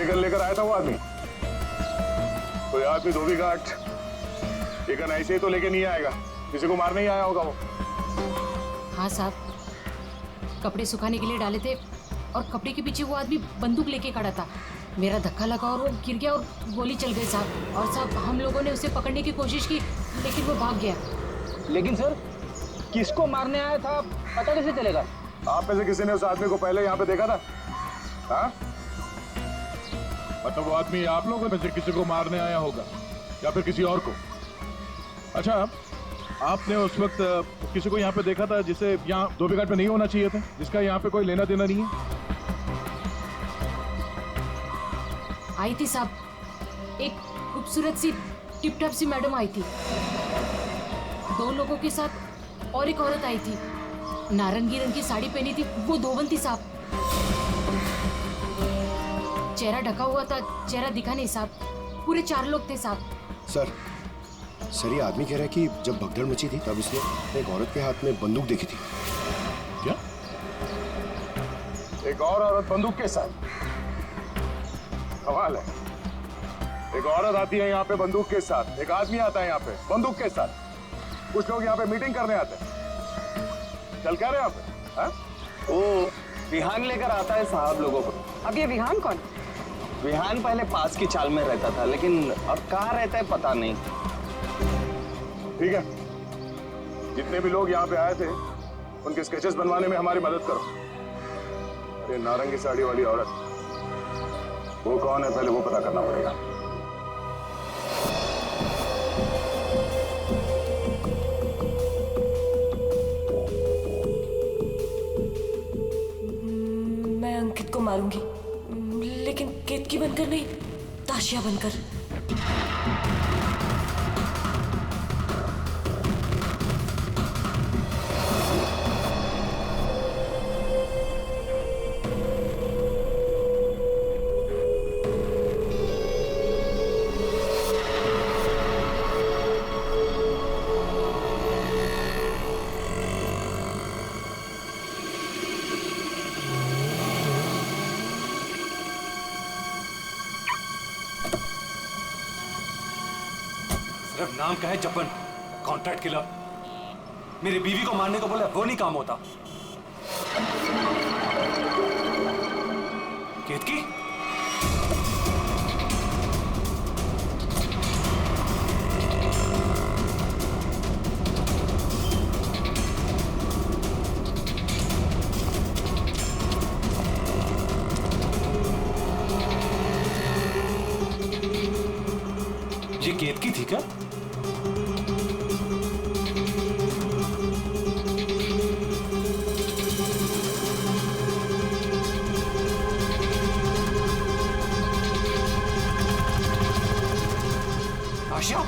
ये गन लेकर आया था वो आदमी? कोई आदमी धोबी घाट ये गन ऐसे ही तो लेके नहीं आएगा, किसी को मारने ही आया होगा वो। हाँ साहब, कपड़े सुखाने के लिए डाले थे और कपड़े के पीछे वो आदमी बंदूक लेके खड़ा था। मेरा धक्का लगा और वो गिर गया और गोली चल गई साहब। और साहब हम लोगों ने उसे पकड़ने की कोशिश की लेकिन वो भाग गया। लेकिन सर किसको मारने आया था पता कैसे चलेगा? आप में से किसी ने उस आदमी को पहले यहाँ पे देखा था? हाँ? मतलब वो आदमी आप लोगों में से किसी को मारने आया होगा या फिर किसी और को? अच्छा, आपने उस वक्त किसी को यहाँ पे देखा था जिसे यहाँ धोबी घाट पे नहीं होना चाहिए था, जिसका यहाँ पे कोई लेना देना नहीं है? आई थी साहब, एक खूबसूरत सी टिप टॉप सी मैडम आई थी, 2 लोगों के साथ और एक औरत आई थी, नारंगी रंग की साड़ी पहनी थी, वो धोबन थी साहब। चेहरा ढका हुआ था, चेहरा दिखा नहीं साहब। पूरे 4 लोग थे साहब। सर ये आदमी कह रहा है कि जब भगदड़ मची थी तब उसने एक औरत के हाथ में बंदूक देखी थी। क्या? एक और औरत बंदूक के साथ? कमाल है, एक औरत आती है यहाँ पे बंदूक के साथ, एक आदमी आता है यहाँ पे बंदूक के साथ। कुछ लोग यहाँ पे मीटिंग करने आते हैं। चल क्या रहे यहाँ पे? हाँ? वो विहान लेकर आता है साहब लोगों को। अब ये विहान कौन? विहान पहले पास की चाल में रहता था लेकिन अब कहाँ रहता है पता नहीं। ठीक है, जितने भी लोग यहाँ पे आए थे उनके स्केचेस बनवाने में हमारी मदद करो। अरे नारंगी साड़ी वाली औरत वो कौन है पहले वो पता करना पड़ेगा। मैं अंकित को मारूंगी, लेकिन केतकी बनकर नहीं, ताशिया बनकर। सिर्फ नाम का है जपन, कॉन्ट्रैक्ट किलर। मेरी बीवी को मारने को बोले वो नहीं काम होता। केतकी? ये केतकी थी क्या? आशा?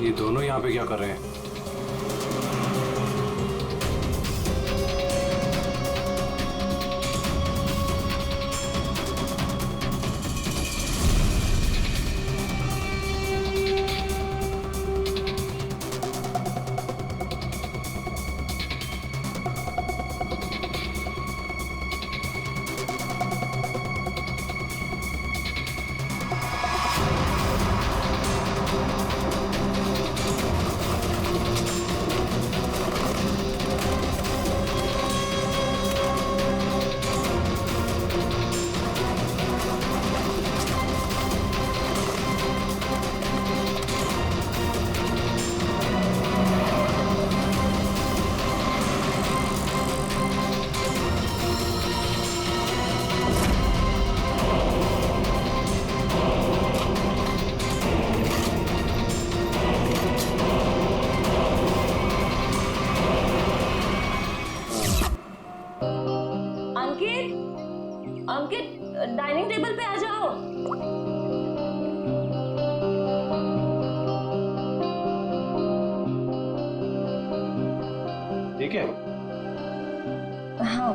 ये दोनों यहाँ पे क्या कर रहे हैं? डाइनिंग टेबल पे आ जाओ। ठीक है। हाँ,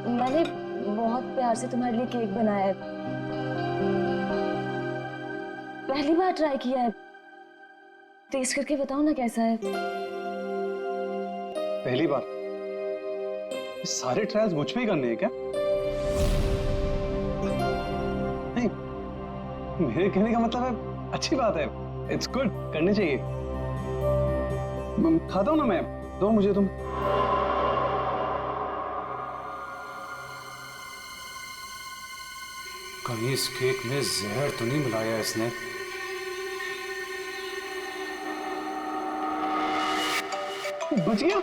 मैंने बहुत प्यार से तुम्हारे लिए केक बनाया है। पहली बार ट्राई किया है, टेस्ट करके बताओ ना कैसा है। पहली बार? ये सारे ट्रायल्स मुझ पे ही करने हैं क्या? नहीं, मेरे कहने का मतलब है अच्छी बात है, इट्स गुड, करनी चाहिए। खाता हूं ना मैं, दो मुझे तुम। कहीं इस केक में जहर तो नहीं मिलाया इसने? बच गया,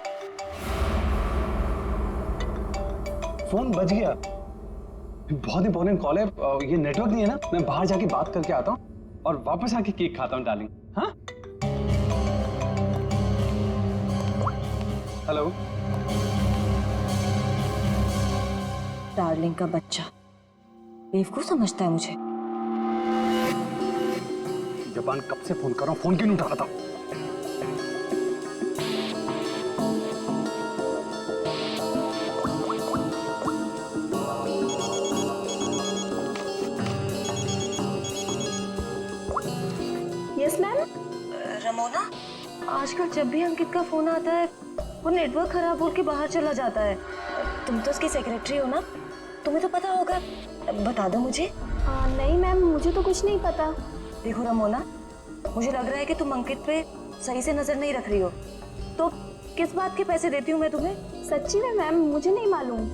फोन बच गया। बहुत इंपॉर्टेंट कॉल है, ये नेटवर्क नहीं है ना, मैं बाहर जाके बात करके आता हूँ और वापस आके केक खाता हूँ डार्लिंग। हाँ, हेलो। डार्लिंग का बच्चा बेवकूफ समझता है मुझे। जबान कब से फोन कर रहा हूँ, फोन क्यों नहीं उठा रहा था? Yes ma'am. रमोना, आजकल जब भी अंकित का फोन आता है वो नेटवर्क खराब बोल के बाहर चला जाता है। तुम तो उसकी सेक्रेटरी हो ना, तुम्हें तो पता होगा, बता दो मुझे। नहीं मैम, मुझे तो कुछ नहीं पता। देखो रमोना, मुझे लग रहा है कि तुम अंकित पे सही से नजर नहीं रख रही हो, तो किस बात के पैसे देती हूँ मैं तुम्हें? सच्ची में मैम, मुझे नहीं मालूम।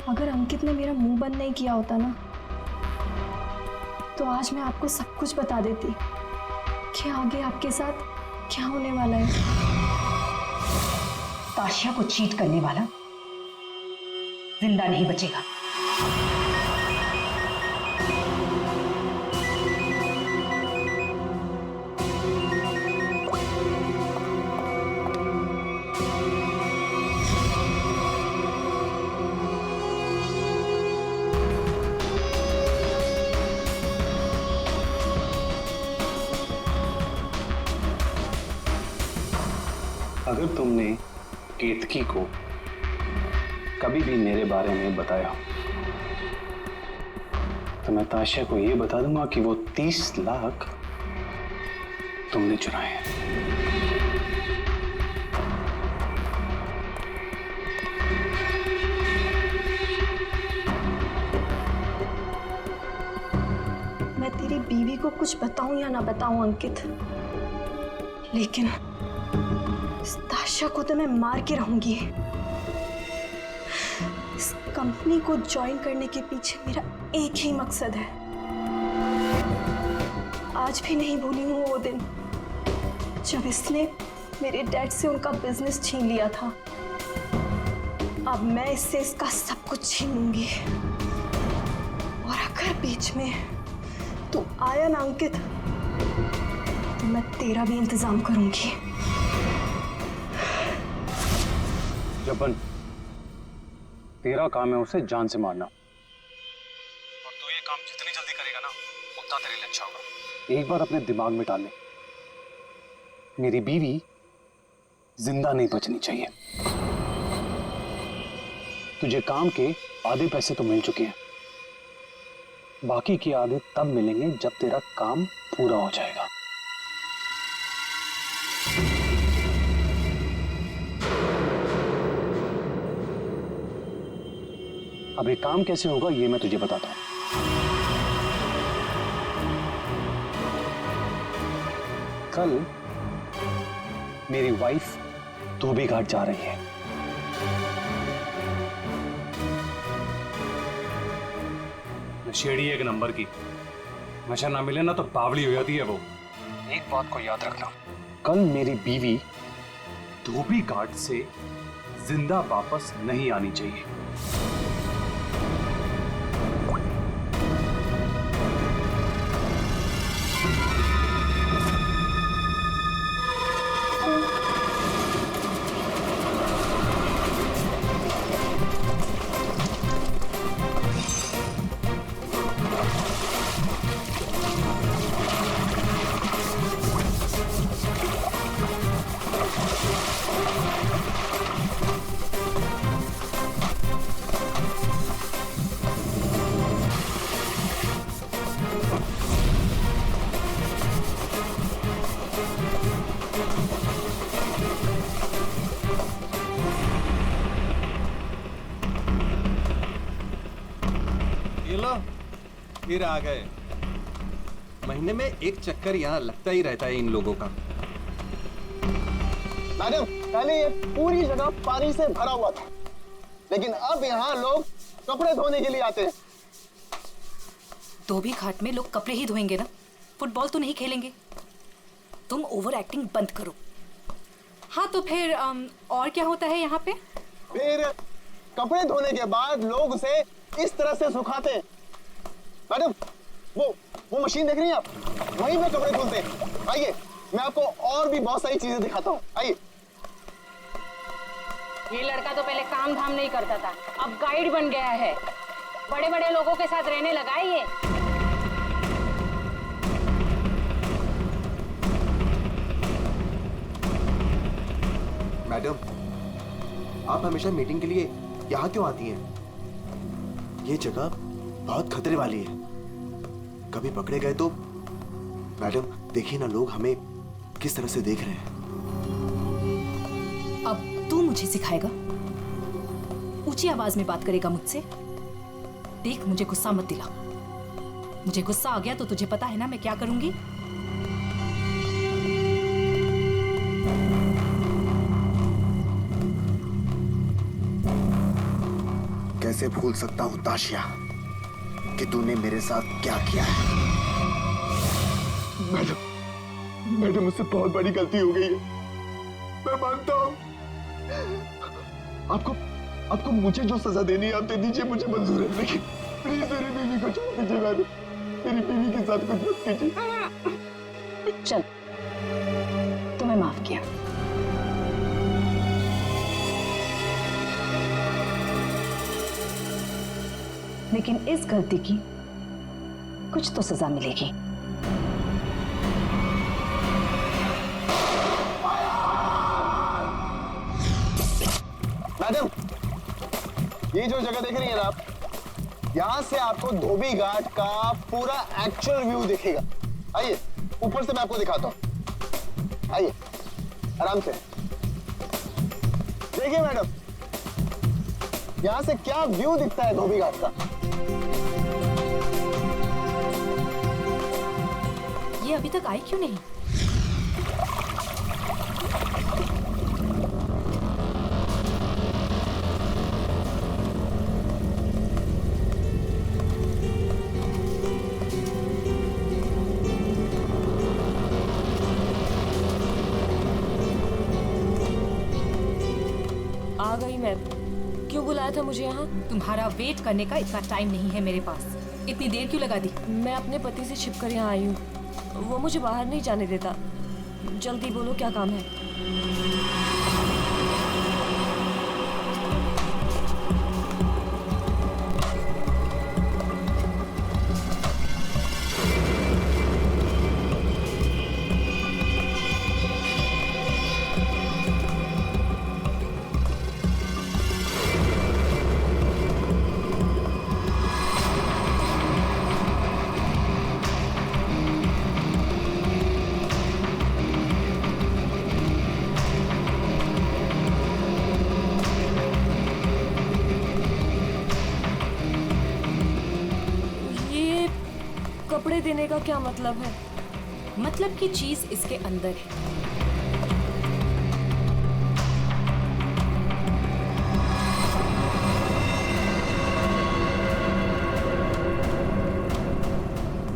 अगर अंकित ने मेरा मुंह बंद नहीं किया होता ना, तो आज मैं आपको सब कुछ बता देती कि आगे आपके साथ क्या होने वाला है। ताशिया को चीट करने वाला जिंदा नहीं बचेगा। अगर तुमने केतकी को कभी भी मेरे बारे में बताया तो मैं ताशिया को यह बता दूंगा कि वो 30 लाख तुमने चुराए हैं। मैं तेरी बीवी को कुछ बताऊं या ना बताऊं अंकित, लेकिन इस ताशा को तो मैं मार के रहूंगी। इस कंपनी को ज्वाइन करने के पीछे मेरा एक ही मकसद है। आज भी नहीं भूली हूँ वो दिन जब इसने मेरे डैड से उनका बिजनेस छीन लिया था। अब मैं इससे इसका सब कुछ छीन लूंगी, और अगर बीच में तू आया ना अंकित, तो मैं तेरा भी इंतजाम करूंगी। जबन, तेरा काम है उसे जान से मारना, और तू ये काम जितनी जल्दी करेगा ना उतना तेरे लिए अच्छा होगा। एक बार अपने दिमाग में डाल ले, मेरी बीवी जिंदा नहीं बचनी चाहिए। तुझे काम के आधे पैसे तो मिल चुके हैं, बाकी के आधे तब मिलेंगे जब तेरा काम पूरा हो जाएगा। अब ये काम कैसे होगा ये मैं तुझे बताता हूं। कल मेरी वाइफ धोबी घाट जा रही है। नशेड़ी एक नंबर की, नशा ना मिले ना तो बावली हो जाती है वो। एक बात को याद रखना, कल मेरी बीवी धोबी घाट से जिंदा वापस नहीं आनी चाहिए। फिर आ गए। महीने में एक चक्कर यहाँ लगता ही रहता है इन लोगों का। मैडम, पहले ये पूरी जगह पानी से भरा हुआ था, लेकिन अब यहाँ लोग कपड़े धोने के लिए आते हैं। धोबी घाट में लोग कपड़े ही धोएंगे ना, फुटबॉल तो नहीं खेलेंगे। तुम ओवर एक्टिंग बंद करो। हाँ तो फिर और क्या होता है यहाँ पे? फिर कपड़े धोने के बाद लोग उसे इस तरह से सुखाते हैं। मैडम, वो मशीन देख रही हैं आप? वहीं पे कपड़े धुलते हैं। आइए, मैं आपको और भी बहुत सारी चीजें दिखाता हूँ। आइए। ये लड़का तो पहले काम धाम नहीं करता था, अब गाइड बन गया है। बड़े बड़े लोगों के साथ रहने लगा है ये। मैडम, आप हमेशा मीटिंग के लिए यहाँ क्यों आती हैं? ये जगह बहुत खतरे वाली है। कभी पकड़े गए तो मैडम देखिए ना, लोग हमें किस तरह से देख रहे हैं। अब तू मुझे सिखाएगा? ऊंची आवाज में बात करेगा मुझसे? देख, मुझे गुस्सा मत दिला। मुझे गुस्सा आ गया तो तुझे पता है ना मैं क्या करूंगी। कैसे भूल सकता हूं ताशिया कि तूने मेरे साथ क्या किया है। मैडम, मुझसे बहुत बड़ी गलती हो गई है, मैं मानता हूँ। आपको मुझे जो सजा देनी है आप दे दीजिए, मुझे मंजूर है, लेकिन प्लीज मेरी बीवी को छोड़ दीजिए मैडम। मेरी बीवी के साथ कुछ मत कीजिए। चल, तुम्हें माफ किया। लेकिन इस गलती की कुछ तो सजा मिलेगी। मैडम, ये जो जगह देख रही हैं आप, यहाँ से आपको धोबी घाट का पूरा एक्चुअल व्यू दिखेगा। आइए, ऊपर से मैं आपको दिखाता हूँ। आइए, आराम से देखिए मैडम, यहाँ से क्या व्यू दिखता है धोबी घाट का। ये अभी तक आई क्यों नहीं? आ गई मैं। क्यों बुलाया था मुझे यहाँ? तुम्हारा वेट करने का इतना टाइम नहीं है मेरे पास। इतनी देर क्यों लगा दी? मैं अपने पति से छिपकर यहाँ आई हूँ। वो मुझे बाहर नहीं जाने देता। जल्दी बोलो, क्या काम है? कपड़े देने का क्या मतलब है? मतलब की चीज इसके अंदर है।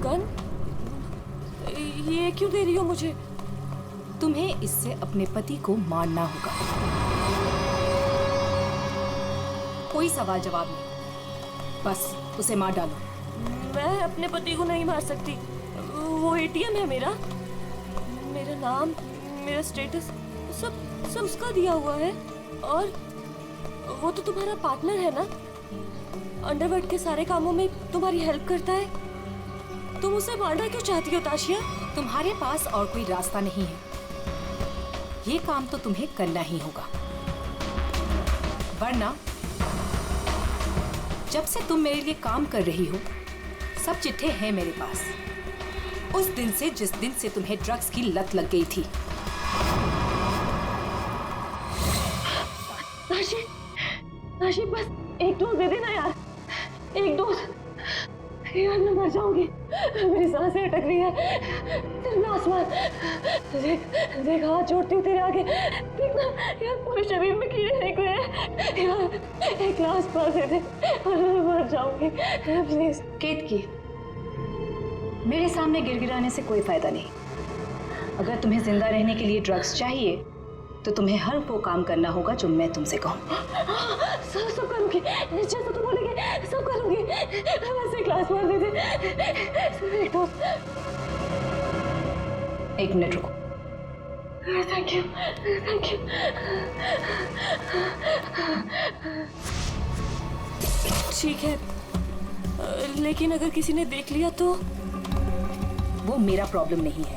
गन? ये क्यों दे रही हो मुझे? तुम्हें इससे अपने पति को मारना होगा। कोई सवाल जवाब नहीं, बस उसे मार डालो। मैं अपने पति को नहीं मार सकती। वो एटीएम है मेरा। मेरा नाम, मेरा स्टेटस सब उसका दिया हुआ है। और वो तो तुम्हारा पार्टनर है ना, अंडरवर्ल्ड के सारे कामों में तुम्हारी हेल्प करता है। तुम उसे मारना क्यों चाहती हो ताशिया? तुम्हारे पास और कोई रास्ता नहीं है। ये काम तो तुम्हें करना ही होगा, वरना जब से तुम मेरे लिए काम कर रही हो सब चिट्ठे हैं मेरे पास, उस दिन से जिस दिन से तुम्हें ड्रग्स की लत लग गई थी। नाशी बस एक डोज दे देना यार, एक डोज। यार मैं मर जाऊंगी, मेरी सांसें अटक रही है। तेरा आसमान देख देख, हाथ जोड़ती हूँ तेरे आगे, देखना यार पूरे शरीर में कीड़े निकले हैं यार, एक ग्लास पास दे दे और मैं मर जाऊंगी प्लीज। केतकी, मेरे सामने गिड़गिड़ाने से कोई फायदा नहीं। अगर तुम्हें जिंदा रहने के लिए ड्रग्स चाहिए तो तुम्हें हर वो काम करना होगा जो मैं तुमसे कहूँ। सब करूंगी, जैसा तुम बोलेंगे सब करूंगी, बस एक ग्लास पास दे दे। एक मिनट रुको। Thank you thank you. ठीक है, लेकिन अगर किसी ने देख लिया तो? वो मेरा प्रॉब्लम नहीं है।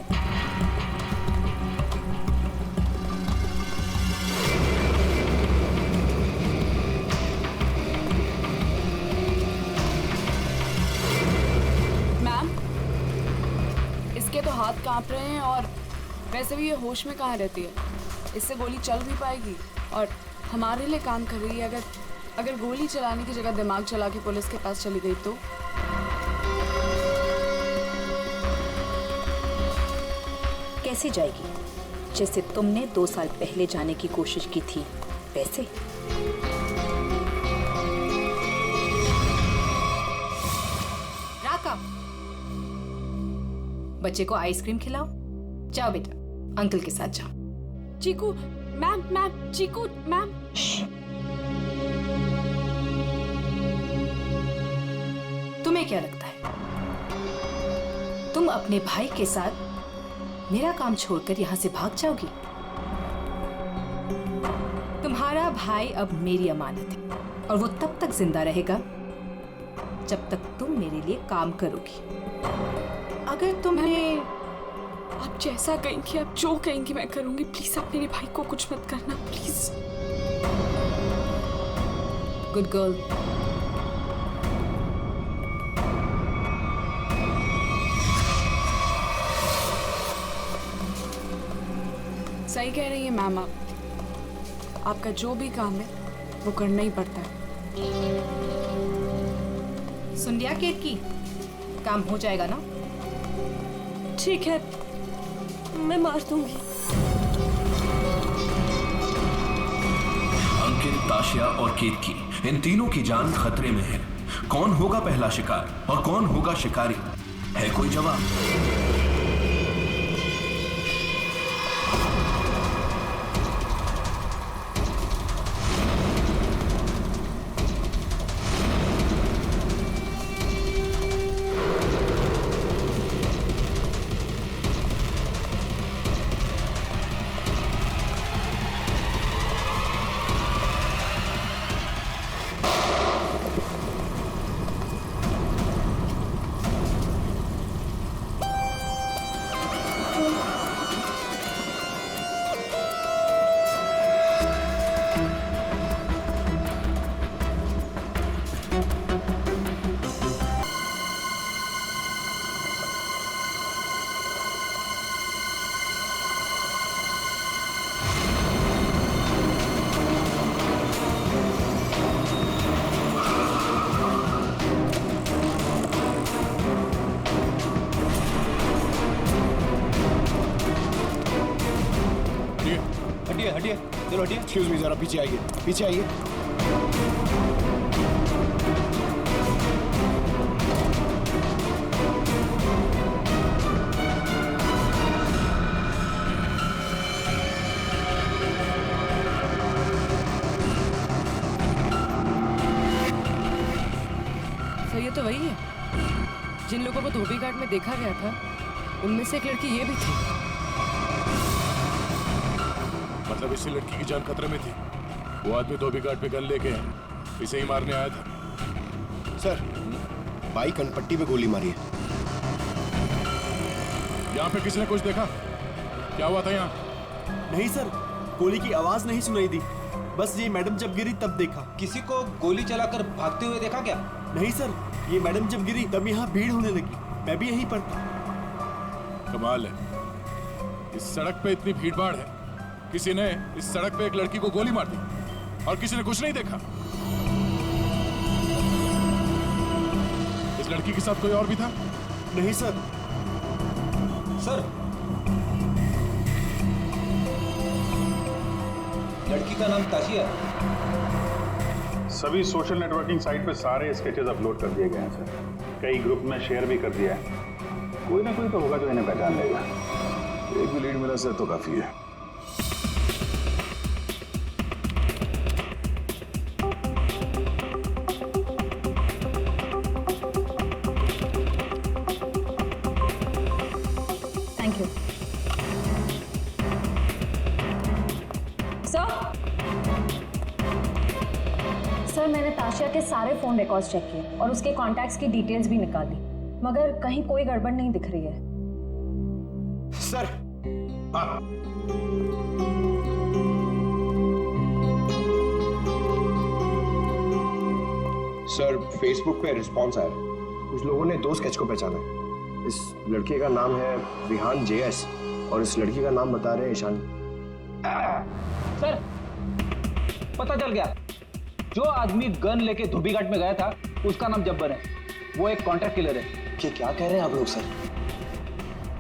मैम, इसके तो हाथ कांप रहे हैं और वैसे भी ये होश में कहाँ रहती है। इससे गोली चल भी पाएगी और हमारे लिए काम कर रही है। अगर गोली चलाने की जगह दिमाग चला के पुलिस के पास चली गई तो? कैसे जाएगी? जैसे तुमने 2 साल पहले जाने की कोशिश की थी वैसे। राका, बच्चे को आइसक्रीम खिलाओ। जाओ बेटा, अंकल के साथ जाओ। चीकू मैम, चीकू मैम। तुम्हें क्या लगता है तुम अपने भाई के साथ मेरा काम छोड़कर यहां से भाग जाओगी? तुम्हारा भाई अब मेरी अमानत है और वो तब तक जिंदा रहेगा जब तक तुम मेरे लिए काम करोगी। अगर तुमने आप जैसा कहेंगी, आप जो कहेंगी मैं करूंगी। प्लीज आप मेरे भाई को कुछ मत करना प्लीज। Good girl. सही कह रही है मैम, आपका जो भी काम है वो करना ही पड़ता है। सुन लिया केतकी, काम हो जाएगा ना? ठीक है, मैं मार दूंगी। अंकित, ताशिया और केतकी, इन तीनों की जान खतरे में है। कौन होगा पहला शिकार और कौन होगा शिकारी? है कोई जवाब? हटिए, चलो हटिए। एक्सक्यूज मी, जरा पीछे आइए, पीछे आइए। सर ये तो वही है जिन लोगों को धोबी घाट में देखा गया था, उनमें से एक लड़की ये भी थी। मतलब इसी लड़की की जान खतरे में थी। वो आदमी धोबी घाट पे गन लेके इसे ही मारने आया था। सर, बाई कनपट्टी पे गोली मारी है। यहाँ पे किसी ने कुछ देखा? क्या हुआ था यहाँ? नहीं सर, गोली की आवाज नहीं सुनाई दी। बस ये मैडम जब गिरी तब देखा। किसी को गोली चलाकर भागते हुए देखा क्या? नहीं सर, ये मैडम जब गिरी तब यहाँ भीड़ होने लगी। मैं भी यहीं पर था। कमाल है, इस सड़क पे इतनी भीड़ भाड़ है, किसी ने इस सड़क पे एक लड़की को गोली मार दी और किसी ने कुछ नहीं देखा। इस लड़की के साथ कोई और भी था? नहीं सर। सर, लड़की का नाम ताशिया। सभी सोशल नेटवर्किंग साइट पे सारे स्केचेस अपलोड कर दिए गए हैं सर। कई ग्रुप में शेयर भी कर दिया है। कोई ना कोई तो होगा जो इन्हें पहचान लेगा। एक भी लीड मिला सर तो काफी है। थैंक यू सर, मैंने ताशिया के सारे फोन रिकॉर्ड्स चेक किए और उसके कॉन्टैक्ट्स की डिटेल्स भी निकाली, मगर कहीं कोई गड़बड़ नहीं दिख रही है। सर, हाँ। सर फेसबुक पे रिस्पॉन्स आया। कुछ लोगों ने 2 स्केच को पहचाना है। इस लड़के का नाम है विहान JS और इस लड़की का नाम बता रहे हैं ईशानी। सर, पता चल गया। जो आदमी गन लेके धोबीघाट में गया था उसका नाम जब्बर है। वो एक कॉन्ट्रैक्ट किलर है। ये क्या कह रहे हैं आप लोग सर?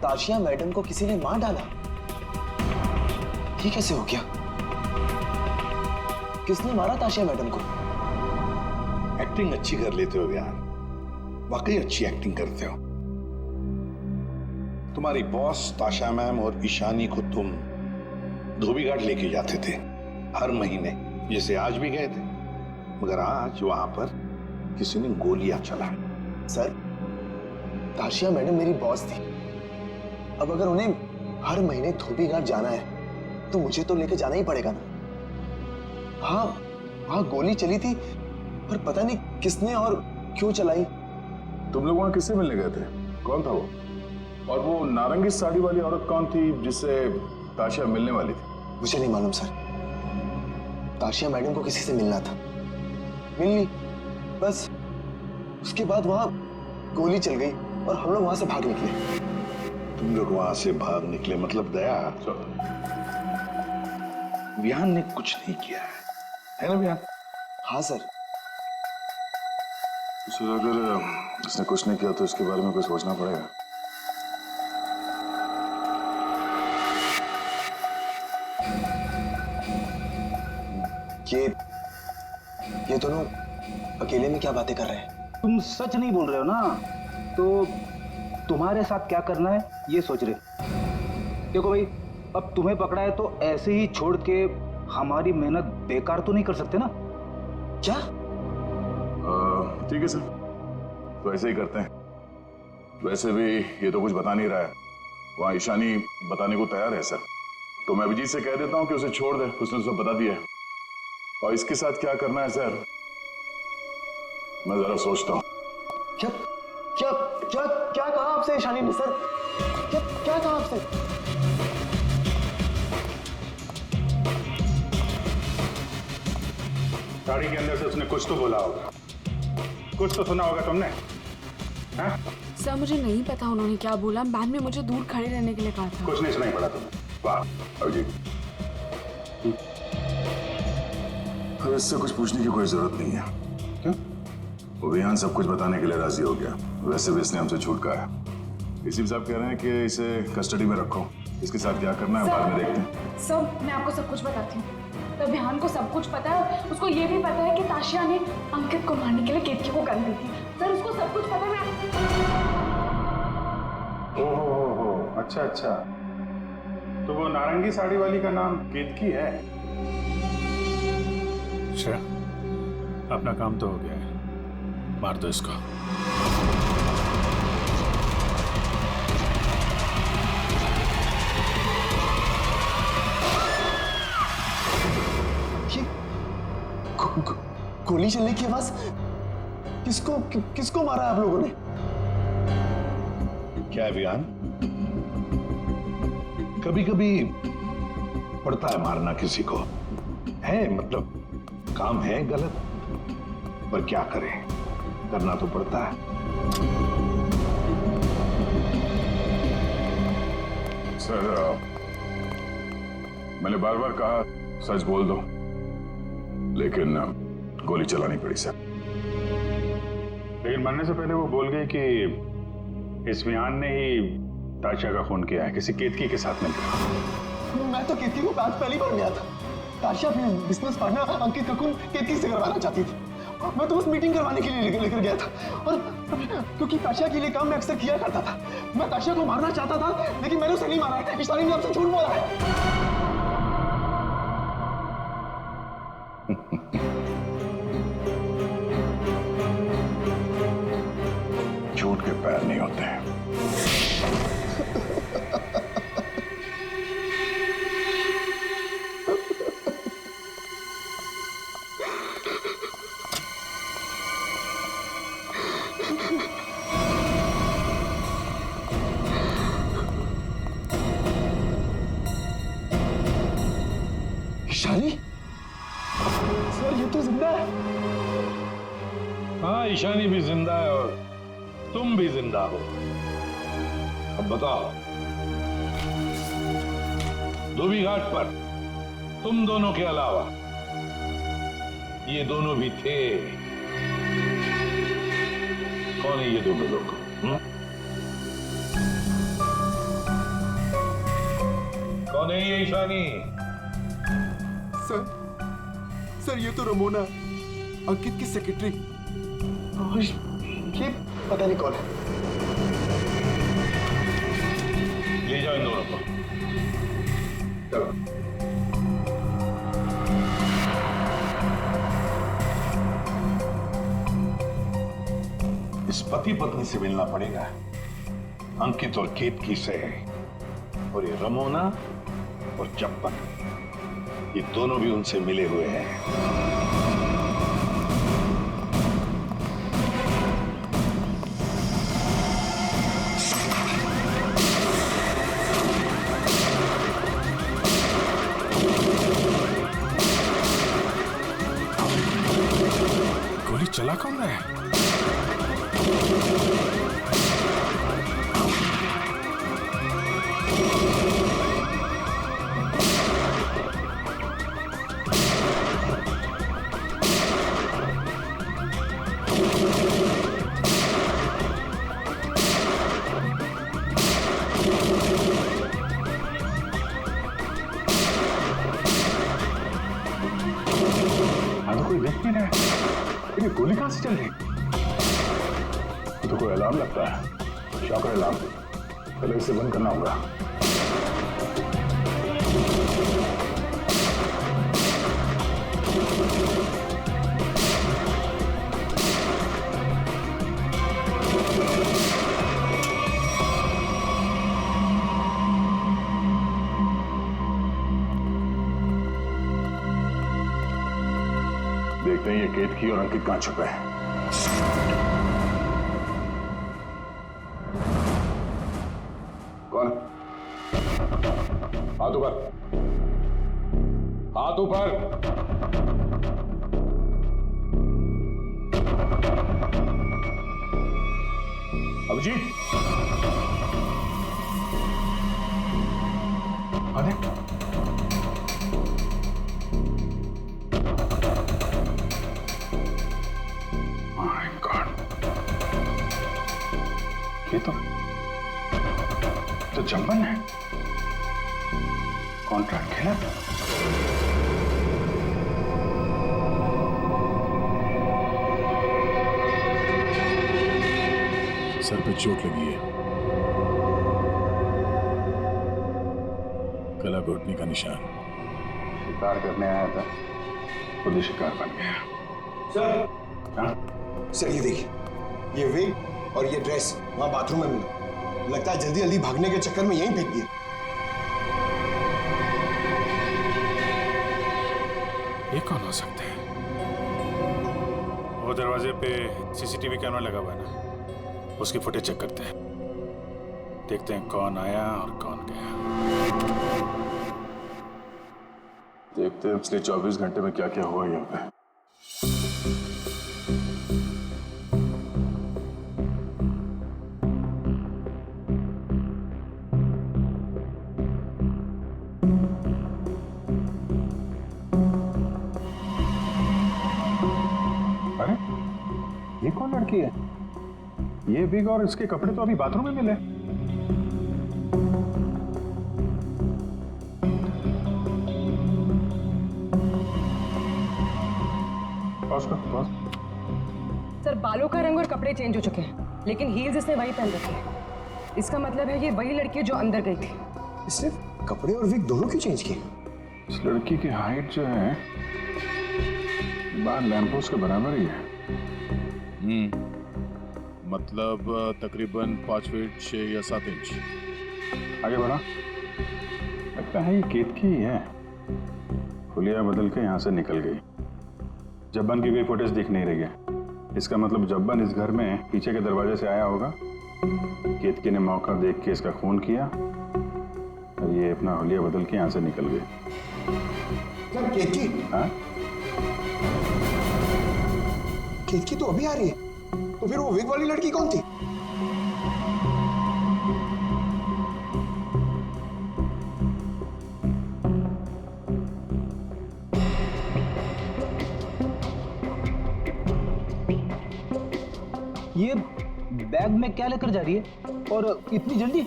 ताशिया मैडम को किसी ने मार डाला? ये कैसे हो गया? किसने मारा ताशिया मैडम को? एक्टिंग अच्छी कर लेते हो यार, वाकई अच्छी एक्टिंग करते हो। तुम्हारी बॉस ताशा मैम और ईशानी को तुम धोबीघाट लेके जाते थे हर महीने, जैसे आज भी गए थे, मगर आज वहां पर किसी ने गोलियां चला। सर, ताशिया मैडम मेरी बॉस थी। अब अगर उन्हें हर महीने धोबीघाट जाना है तो मुझे तो लेके जाना ही पड़ेगा ना। हाँ, वहां गोली चली थी, पर पता नहीं किसने और क्यों चलाई। तुम लोग वहां किससे मिलने गए थे? कौन था वो? और वो नारंगी साड़ी वाली औरत कौन थी जिससे ताशिया मिलने वाली थी? मुझे नहीं मालूम सर। ताशिया मैडम को किसी से मिलना था, मिल ली, बस उसके बाद वहां गोली चल गई और हम लोग वहां से भाग निकले। तुम लोग वहां से भाग निकले मतलब दया, विहान ने कुछ नहीं किया है ना विहान? हाँ सर। सर, अगर इसने कुछ नहीं किया तो इसके बारे में कुछ सोचना पड़ेगा। ये दोनों अकेले में क्या बातें कर रहे हैं? तुम सच नहीं बोल रहे हो ना, तो तुम्हारे साथ क्या करना है ये सोच रहे। देखो भाई, अब तुम्हें पकड़ा है तो ऐसे ही छोड़ के हमारी मेहनत बेकार तो नहीं कर सकते ना? क्या? ठीक है सर, तो ऐसे ही करते हैं। वैसे भी ये तो कुछ बता नहीं रहा है, वहां ईशानी बताने को तैयार है सर, तो मैं अभिजीत से कह देता हूँ कि उसे छोड़ दे, उसने तो सब बता दिया है। और इसके साथ क्या करना है सर, मैं जरा सोचता हूँ। क्या क्या क्या क्या कहा आपसे ईशानी ने सर? क्या कहा आपसे? गाड़ी के अंदर से उसने कुछ तो बोला होगा, कुछ तो सुना होगा तुमने? हाँ? सर, मुझे नहीं पता उन्होंने क्या बोला। मैम ने मुझे दूर खड़े रहने के लिए कहा था। कुछ नहीं सुनाई पड़ा तुम्हें? वाह अभिजीत, अब इससे कुछ पूछने की कोई जरूरत नहीं है। क्यों? वो विहान सब कुछ बताने के लिए राजी हो गया। वैसे भी इसने हमसे छूट कहा है। इसी साहब कह रहे हैं कि इसे कस्टडी में रखो, इसके साथ क्या करना है बाद में देखते हैं। सर, मैं आपको सब कुछ बताती हूँ। तो विहान को सब कुछ पता है, उसको ये भी पता है कि ताशिया ने अंकित को मारने के लिए केतकी को गन दी थी। सर, उसको सब कुछ पता है। ओहो, अच्छा अच्छा, तो वो नारंगी साड़ी वाली का नाम केतकी है। अच्छा, अपना काम तो हो गया है, मार दो इसको। गोली चलने की आवाज, किसको मारा आप लोगों ने? क्या है विहान, कभी कभी पड़ता है मारना किसी को, है मतलब काम है गलत, पर क्या करें, करना तो पड़ता है। सर, मैंने बार बार कहा सच बोल दो, लेकिन गोली चलानी पड़ी सर। लेकिन मरने से पहले वो बोल गई कि इस विहान ने ही ताशा का खून किया है, किसी केतकी के साथ मिलकर। मैं तो केतकी को आज पहली बार मिला था। ताशा अपने बिजनेस पार्टनर अंकित का खून केतकी से करवाना चाहती थी। मैं तो बस मीटिंग करवाने के लिए लेकर गया था, और क्योंकि ताशा के लिए काम मैं अक्सर किया करता था। मैं ताशा को मारना चाहता था, लेकिन मैंने उसे नहीं मारा। ईशानी ने आपसे झूठ बोला है। झूठ के पैर नहीं होते हैं। ईशानी, सर ये तो जिंदा है। हाँ, ईशानी भी जिंदा है और तुम भी जिंदा हो। अब बताओ, धोबी घाट पर तुम दोनों के अलावा ये दोनों भी थे। कौन है ये दोनों लोग? कौन है ये ईशानी? सर ये तो रमोना, अंकित की सेक्रेटरी। ये पता नहीं कौन है। ले जाओ इन दोनों को। चलो। इस पति पत्नी से मिलना पड़ेगा, अंकित और केतकी से। और ये रमोना और चप्पन, ये दोनों भी उनसे मिले हुए हैं। गोली चला कौन रहा है? कोई देख नहीं रहा है। ये गोली कहां से चल रही? तो कोई अलार्म लगता है, शॉक अलार्म। पहले इसे बंद करना होगा। देखते हैं ये केतकी और अंकित कहां छुपे हैं। कौन? हाथ ऊपर, हाथ ऊपर। अभिजीत, अरे ये तो चंपन है। कॉन्ट्रैक्ट खेला। सर पे चोट लगी है, गला घोटने का निशान। शिकार करने आया था, खुद ही शिकार बन गया। सर, हाँ? सर ये देखिए, ये विग और ये ड्रेस वहां बाथरूम में मिला। लगता है जल्दी जल्दी भागने के चक्कर में यहीं फेंक दिया। ये कौन हो सकते हैं? वो दरवाजे पे सीसीटीवी कैमरा लगा हुआ है ना, उसकी फुटेज चेक करते हैं। देखते हैं कौन आया और कौन गया। देखते हैं पिछले 24 घंटे में क्या क्या हुआ यहाँ पे। ये कौन लड़की है? ये विग और इसके कपड़े तो अभी बाथरूम में मिले। पॉज कर, पॉज। सर बालों का रंग और कपड़े चेंज हो चुके हैं, लेकिन हील्स इसने वही पहन रखे हैं। इसका मतलब है ये वही लड़की है जो अंदर गई थी। इसने कपड़े और विग दोनों क्यों चेंज किए? इस लड़की की हाइट जो है बाहर लैंपोस के बराबर ही है। मतलब तकरीबन 5 फीट 6 या 7 इंच। आगे बढ़ा। लगता है ये केतकी ही है। हुलिया बदल के यहाँ से निकल गई। जब्बन की कोई फुटेज दिख नहीं रही है। इसका मतलब जब्बन इस घर में पीछे के दरवाजे से आया होगा। केतकी ने मौका देख के इसका खून किया और ये अपना हुलिया बदल के यहाँ से निकल गई। क्या केतकी? हाँ? केतकी तो अभी आ रही है, तो फिर वो विग वाली लड़की कौन थी? ये बैग में क्या लेकर जा रही है और इतनी जल्दी?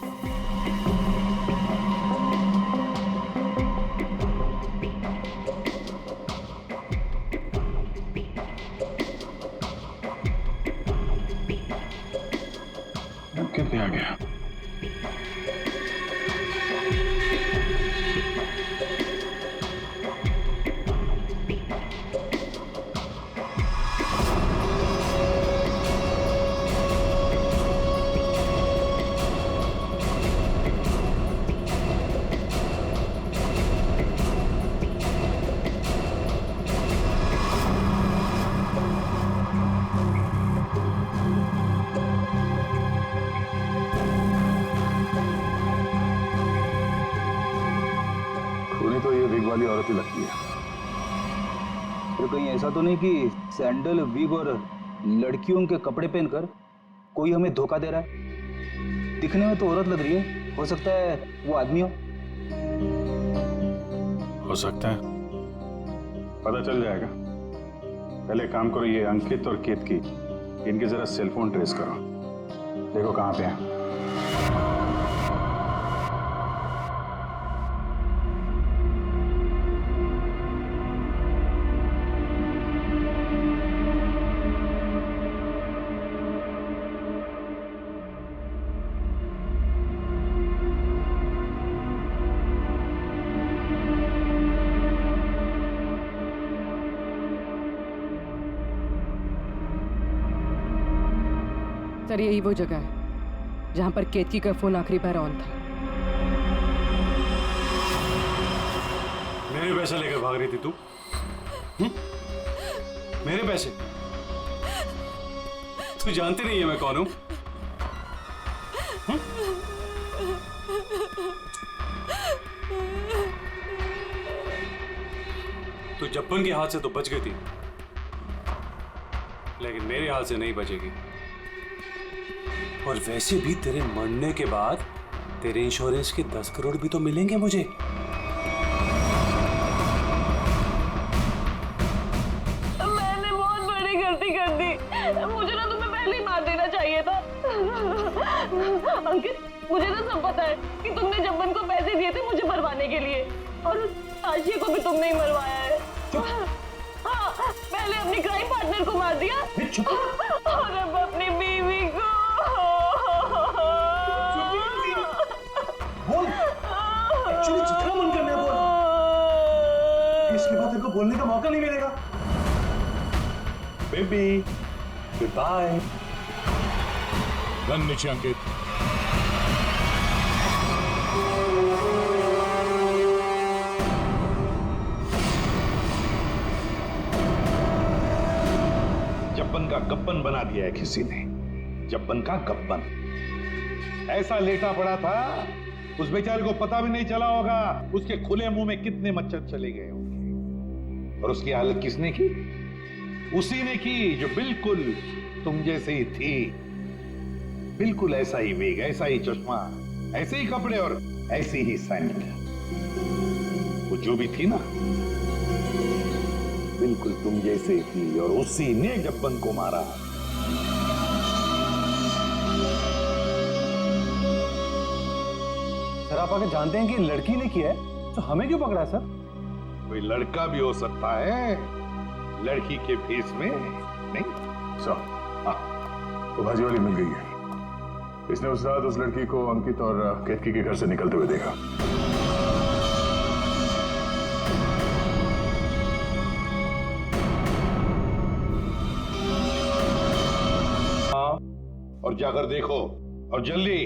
कितने आ गया? तो ये विग वाली औरत ही लगती है। तो कहीं ऐसा तो नहीं कि सैंडल, विग और लड़कियों के कपड़े पहनकर कोई हमें धोखा दे रहा है? दिखने में तो औरत लग रही है, हो सकता है वो आदमी हो सकता है, पता चल जाएगा। पहले काम करो, ये अंकित और केतकी इनके जरा सेलफोन ट्रेस करो, देखो कहाँ पे हैं। सर यही वो जगह है जहां पर केतकी का फोन आखिरी बार ऑन था। मेरे पैसे लेकर भाग रही थी तू? मेरे पैसे? तू जानती नहीं है मैं कौन हूं? तू जब्बन के हाथ से तो बच गई थी, लेकिन मेरे हाथ से नहीं बचेगी। और वैसे भी तेरे मरने के बाद तेरे इंश्योरेंस के 10 करोड़ भी तो मिलेंगे मुझे। मैंने बहुत बड़ी गलती कर दी, मुझे ना तुम्हें पहले ही मार देना चाहिए था। अंकित, मुझे ना सब पता है कि तुमने जब्बन को पैसे दिए थे मुझे मरवाने के लिए, और उस आशिया को भी तुमने ही मरवाया है। हाँ, पहले अपनी क्राइम पार्टनर को मार दिया और अब अपनी बीवी को। बोल, एक्चुअली जितना मन करना है बोल, इसके बाद तेरे को बोलने का मौका नहीं मिलेगा। Baby, good bye. गन नीचे अंकित। जब्बन का गब्बन बना दिया है किसी ने, जब्बन का गब्बन। ऐसा लेटा पड़ा था, उस बेचारे को पता भी नहीं चला होगा उसके खुले मुंह में कितने मच्छर चले गए होंगे। और उसकी हालत किसने की? उसी ने की जो बिल्कुल तुम जैसे ही थी, बिल्कुल ऐसा ही वेग, ऐसा ही चश्मा, ऐसे ही कपड़े और ऐसी ही सैंडल। वो जो भी थी ना, बिल्कुल तुम जैसे थी, और उसी ने जब्बन को मारा। सर आप आगे जानते हैं कि लड़की ने किया है तो हमें क्यों पकड़ा है सर? कोई लड़का भी हो सकता है लड़की के फेस में, नहीं? तो भाजी वाली मिल गई है। इसने उस रात उस लड़की को अंकित और केतकी के घर से निकलते हुए देखा। हाँ, और जाकर देखो और जल्दी।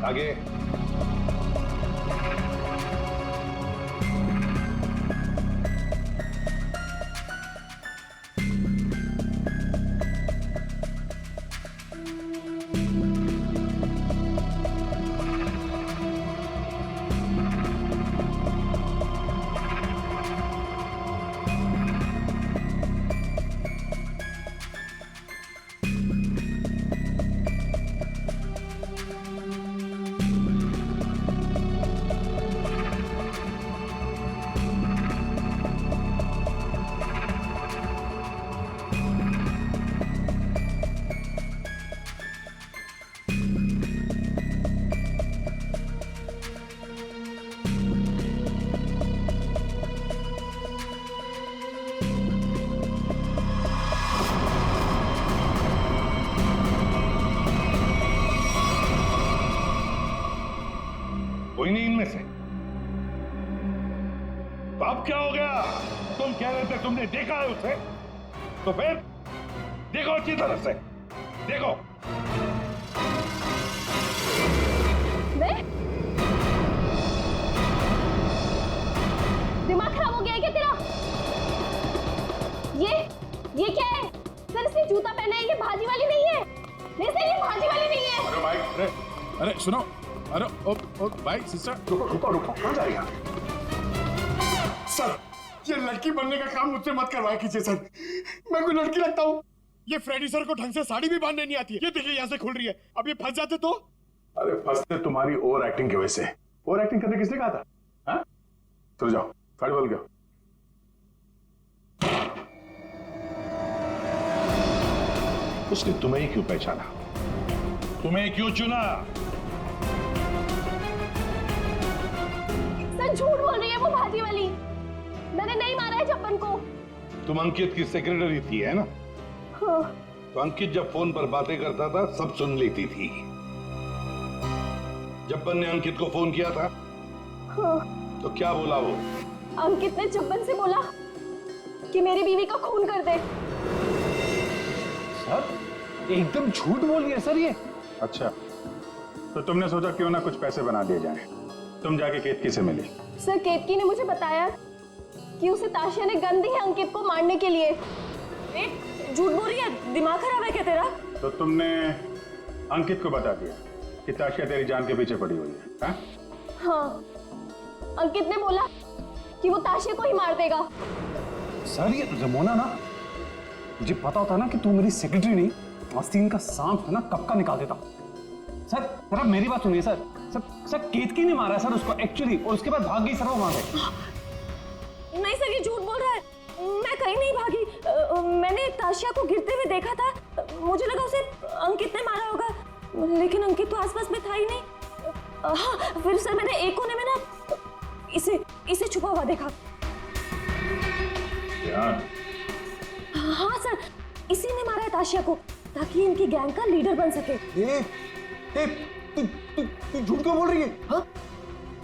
आगे। कोई नहीं इनमें से। तो अब क्या हो गया? तुम कह रहे थे तुमने देखा है उसे, तो फिर देखो अच्छी तरह से देखो। दिमाग खराब हो गया है क्या तेरा? ये क्या है? सर इसने जूता पहना है, ये भाजी वाली नहीं है। नहीं सर ये भाजी वाली नहीं है। अरे भाई, अरे सुनो, अरे ओ भाई सिस्टर, रुको कहाँ जा रही है? सर ये लड़की बनने का काम मुझसे मत करवाया कीजिए सर, मैं कोई लड़की लगता हूँ? ये फ्रेडी सर को ढंग से साड़ी भी बांधने नहीं आती है। ये देखिए यहाँ से खुल रही है, अब ये फंस जाते तो? अरे फंसते तुम्हारी ओवर एक्टिंग की वजह से। ओवर एक्टिंग करने किसने कहा था? हाँ? चलो जाओ, साड़ी बदल गया। उसने तुम्हें ही क्यों पहचाना? तुम्हें क्यों चुना? सर झूठ बोल रही है वो भाजी वाली, मैंने नहीं मारा है जब्बन को। तुम अंकित की सेक्रेटरी थी है ना? हाँ। तो अंकित जब फोन पर बातें करता था सब सुन लेती थी। जब्बन ने अंकित को फोन किया था? हाँ। तो क्या बोला वो? अंकित ने जब्बन से बोला कि मेरी बीवी का खून कर दे। सर एकदम झूठ बोल रही है सर ये। अच्छा, तो तुमने सोचा क्यों ना कुछ पैसे बना दिए जाए। तुम जाके केतकी से मिली। सर केतकी ने मुझे बताया कि उसे ताशिया ने गन दी है अंकित को मारने के लिए। झूठ बोल रही है, दिमाग खराब है क्या तेरा? तो तुमने अंकित को बता दिया कि ताशिया तेरी जान के पीछे पड़ी हुई है? हाँ, अंकित ने बोला कि वो ताशिया को ही मार देगा। सर ये रमोना ना, मुझे पता होता ना कि तू मेरी सेक्रेटरी नहीं, आस्तीन का सांप है ना, कब का निकाल देता। सर सर आप मेरी बात सुनिए सर। सर केतकी ने मारा सर उसको एक्चुअली, और उसके बाद भाग गई सर वो वहां से। नहीं सर ये झूठ बोल रहा है, मैं कहीं नहीं भागी। मैंने ताशिया को गिरते हुए देखा था, मुझे लगा उसे अंकित ने मारा होगा, लेकिन अंकित तो आसपास में था ही नहीं। हाँ फिर सर मैंने एक कोने में ना इसे छुपा हुआ देखा। हाँ सर इसी ने मारा है ताशिया को, ताकि इनकी गैंग का लीडर बन सके। तू झूठ क्यों बोल रही है? हाँ?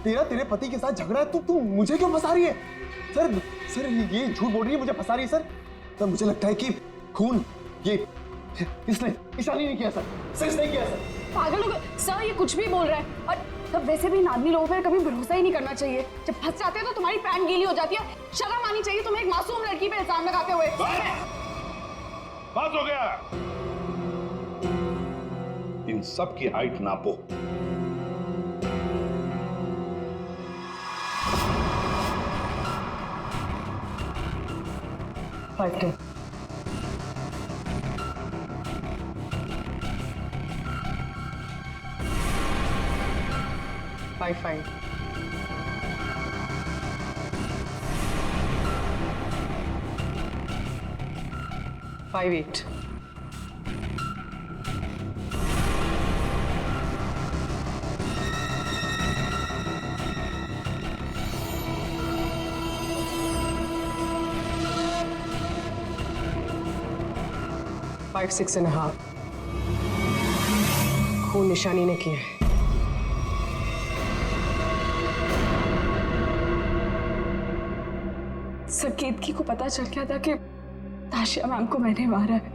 तेरे पति के साथ झगड़ा है, तू मुझे क्यों फंसा रही है? सर ये झूठ बोल रही है, मुझे फंसा रही है सर। मुझे लगता है कि खून ये इसने ईशानी ने किया सर इसने किया सर। पागल हो गए सर, ये कुछ भी बोल रहा है। और तब वैसे भी आदमी लोगों पर कभी भरोसा ही नहीं करना चाहिए। जब फंस जाते हैं तो तुम्हारी पैंट गीली हो जाती है। शर्म आनी चाहिए तुम्हें एक मासूम लड़की पे इल्जाम लगाते हुए। बात हो गया। इन सब की हाइट नापो। 5-5 5-8 5-6.5 खून निशानी ने किया है। सर केतकी को पता चल गया था कि ताशिया मैम को मैंने मारा है।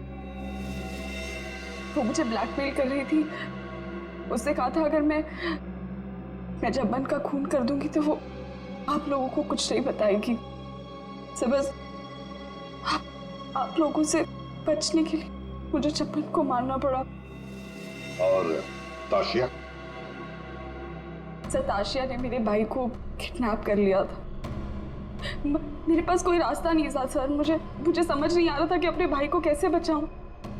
वो मुझे ब्लैकमेल कर रही थी। उसने कहा था अगर मैं जब्बन का खून कर दूंगी तो वो आप लोगों को कुछ नहीं बताएगी। सर बस आप लोगों से बचने के लिए मुझे जब्बन को मारना पड़ा। और ताशिया? सर ताशिया ने मेरे भाई को किडनैप कर लिया था। मेरे पास कोई रास्ता नहीं था सर। मुझे समझ नहीं आ रहा था कि अपने भाई को कैसे बचाऊं।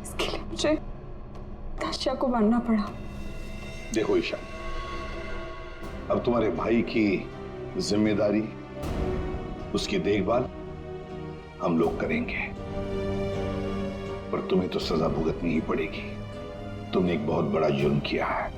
इसके लिए मुझे ताशिया को मारना पड़ा। देखो ईशा, अब तुम्हारे भाई की जिम्मेदारी, उसकी देखभाल हम लोग करेंगे, पर तुम्हें तो सजा भुगतनी ही पड़ेगी। तुमने एक बहुत बड़ा जुर्म किया है।